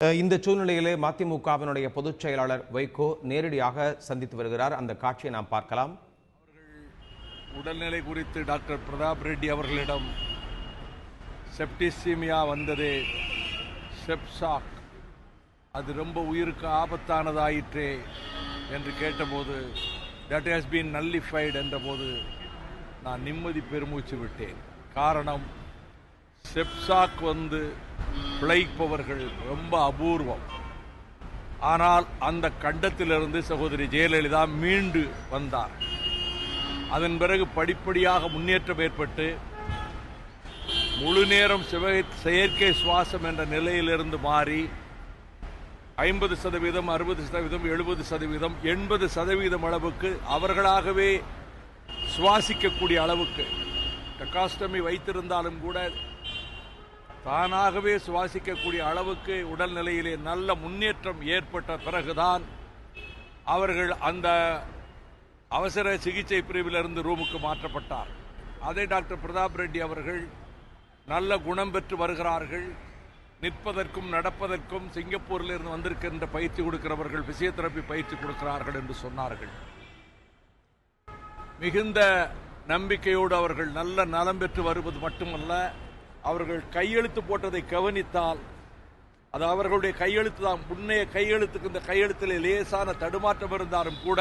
இந்த சூழ்நிலையிலே மதிமுகவினுடைய பொதுச் செயலாளர் வைகோ நேரடியாக சந்தித்து வருகிறார். அந்த காட்சியை நாம் பார்க்கலாம். உடல்நிலை குறித்து டாக்டர் பிரதாப் ரெட்டி அவர்களிடம் செப்டிசீமியா வந்ததே, செப்சாக், அது ரொம்ப உயிருக்கு ஆபத்தானதாயிற்றே என்று கேட்டபோது, தட் ஹஸ் பீன் நல்லிஃபைடு என்றபோது நான் நிம்மதி பெருமூச்சு விட்டேன். காரணம், செப்சாக் பிழைப்பவர்கள் ரொம்ப அபூர்வம். ஆனால் அந்த கண்டத்திலிருந்து சகோதரி ஜெயலலிதா மீண்டு வந்தார். அதன் பிறகு படிப்படியாக முன்னேற்றம் ஏற்பட்டு முழு நேரம் செயற்கை சுவாசம் என்ற நிலையிலிருந்து மாறி 50%, 60%, 70%, 80% அளவுக்கு அவர்களாகவே சுவாசிக்கக்கூடிய அளவுக்கு டெக்காஸ்டமி வைத்திருந்தாலும் கூட தானாகவே சுவாசிக்கக்கூடிய அளவுக்கு உடல்நிலையிலே நல்ல முன்னேற்றம் ஏற்பட்ட பிறகுதான் அவர்கள் அந்த அவசர சிகிச்சை பிரிவிலிருந்து ரூமுக்கு மாற்றப்பட்டார். அதை டாக்டர் பிரதாப் ரெட்டி அவர்கள் நல்ல குணம் பெற்று வருகிறார்கள். நிற்பதற்கும் நடப்பதற்கும் சிங்கப்பூரில் இருந்து வந்திருக்கின்ற பயிற்சி கொடுக்கிறவர்கள் பிசியோதெரபி பயிற்சி கொடுக்கிறார்கள் என்று சொன்னார்கள். மிகுந்த நம்பிக்கையோடு அவர்கள் நல்ல நலம் பெற்று வருவது மட்டுமல்ல, அவர்கள் கையெழுத்து போட்டதை கவனித்தால் அது அவர்களுடைய கையெழுத்து தான். முன்னைய கையெழுத்துக்கு இந்த கையெழுத்தில் லேசான தடுமாற்றம் இருந்தாலும் கூட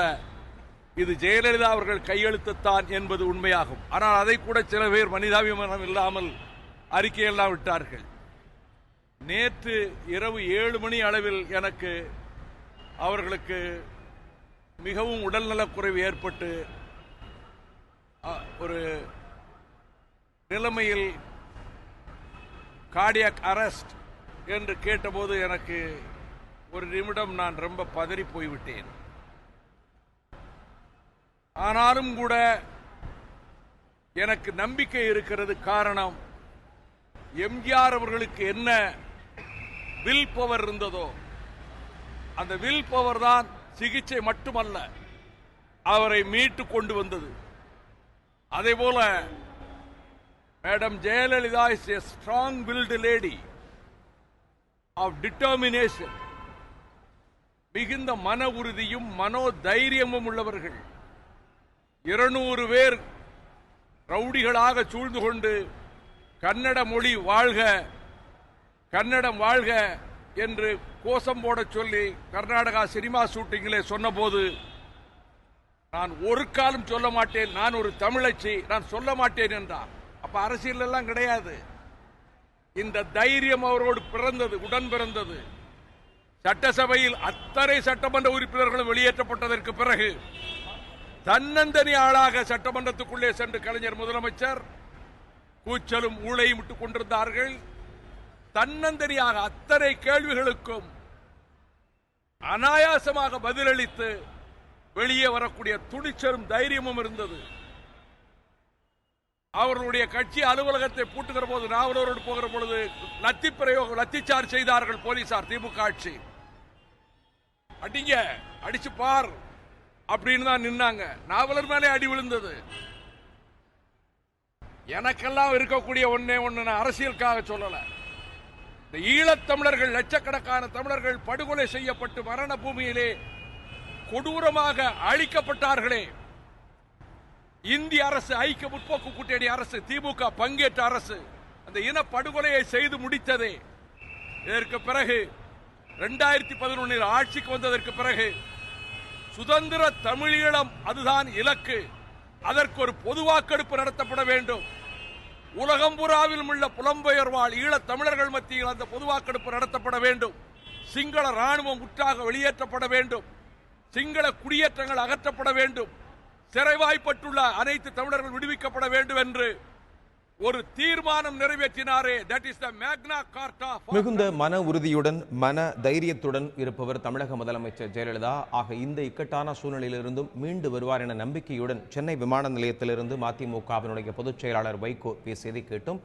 இது ஜெயலலிதா அவர்கள் கையெழுத்துத்தான் என்பது உண்மையாகும். ஆனால் அதை கூட சில பேர் மனிதாபிமானம் இல்லாமல் அறிக்கையெல்லாம் விட்டார்கள். நேற்று இரவு 7 மணி அளவில் எனக்கு அவர்களுக்கு மிகவும் உடல்நலக்குறைவு ஏற்பட்டு ஒரு நிலைமையில் கார்டியாக் அரெஸ்ட் என்று கேட்டபோது எனக்கு ஒரு நிமிடம் நான் ரொம்ப பதறி போய்விட்டேன். ஆனாலும் கூட எனக்கு நம்பிக்கை இருக்கிறது. காரணம், எம்ஜிஆர் அவர்களுக்கு என்ன வில் பவர் இருந்ததோ அந்த வில் பவர் தான் சிகிச்சை மட்டுமல்ல அவரை மீட்டு கொண்டு வந்தது. அதேபோல Madam Jayalalitha is a strong-willed lady of determination. மிகுந்த மன உறுதியும் மனோதைரியமும் உள்ளவர்கள். 200 பேர் ரவுடிகளாக சூழ்ந்து கொண்டு கன்னட மொழி வாழ்க, கன்னடம் வாழ்க என்று கோஷம் போட சொல்லி கர்நாடகா சினிமா ஷூட்டிங்கிலே சொன்னபோது நான் ஒரு காலம் சொல்ல மாட்டேன், நான் ஒரு தமிழச்சி, நான் சொல்ல மாட்டேன் என்றார். அப்ப அரசியல் எல்லாம் கிடையாது. இந்த தைரியம் அவரோடு பிறந்தது, உடன் பிறந்தது. சட்டசபையில் அத்தனை சட்டமன்ற உறுப்பினர்களும் வெளியேற்றப்பட்டதற்கு பிறகு தன்னந்தனி ஆளாக சட்டமன்றத்துக்குள்ளே சென்று கலைஞர் முதலமைச்சர் கூச்சலும் ஊழையும் விட்டுக் கொண்டிருந்தார்கள். தன்னந்தனியாக அத்தனை கேள்விகளுக்கும் அனாயாசமாக பதிலளித்து வெளியே வரக்கூடிய துணிச்சலும் தைரியமும் இருந்தது. அவர்களுடைய கட்சி அலுவலகத்தை பூட்டுகிற போது நாவலரோடு போகிற பொழுது லத்தி பிரயோகம், லத்தி சார்ஜ் செய்தார்கள் போலீசார். திமுக ஆட்சி அடிங்க, அடிச்சு பார் அப்படின்னு தான் நின்னாங்க. நாவலர் மேலே அடி விழுந்தது. எனக்கெல்லாம் இருக்கக்கூடிய ஒன்னே ஒண்ணு, நான் அரசியலுக்காக சொல்லல. இந்த ஈழத்தமிழர்கள், லட்சக்கணக்கான தமிழர்கள் படுகொலை செய்யப்பட்டு மரண பூமியிலே கொடூரமாக அழிக்கப்பட்டார்களே, இந்திய அரசு, ஐக்கிய முற்போக்கு கூட்டணி அரசு, திமுக பங்கேற்ற அரசு அந்த இன படுகொலையை செய்து முடித்ததே. இதற்கு பிறகு 2011 ஆட்சிக்கு வந்ததற்கு பிறகு சுதந்திர தமிழீழம் அதுதான் இலக்கு. அதற்கு ஒரு பொது வாக்கெடுப்பு நடத்தப்பட வேண்டும். உலகம் புறாவில் உள்ள புலம்பெயர் வாழ் ஈழ தமிழர்கள் மத்தியில் அந்த பொது வாக்கெடுப்பு நடத்தப்பட வேண்டும். சிங்கள ராணுவம் முற்றாக வெளியேற்றப்பட வேண்டும். சிங்கள குடியேற்றங்கள் அகற்றப்பட வேண்டும். சிறைவாய்ப்பட்டுள்ள அனைத்து தமிழர்கள் விடுவிக்கப்பட வேண்டும் என்று ஒரு தீர்மானம் நிறைவேற்றினாரே. தட் இஸ் தி மேக்னா கார்ட்டா. மிகுந்த மன உறுதியுடன், மன தைரியத்துடன் இருப்பவர் தமிழக முதலமைச்சர் ஜெயலலிதா. ஆக இந்த இக்கட்டான சூழ்நிலையிலிருந்தும் மீண்டு வருவார் என நம்பிக்கையுடன் சென்னை விமான நிலையத்திலிருந்து மதிமுகவினுடைய பொதுச் செயலாளர் வைகோ பேசியதை கேட்டும்.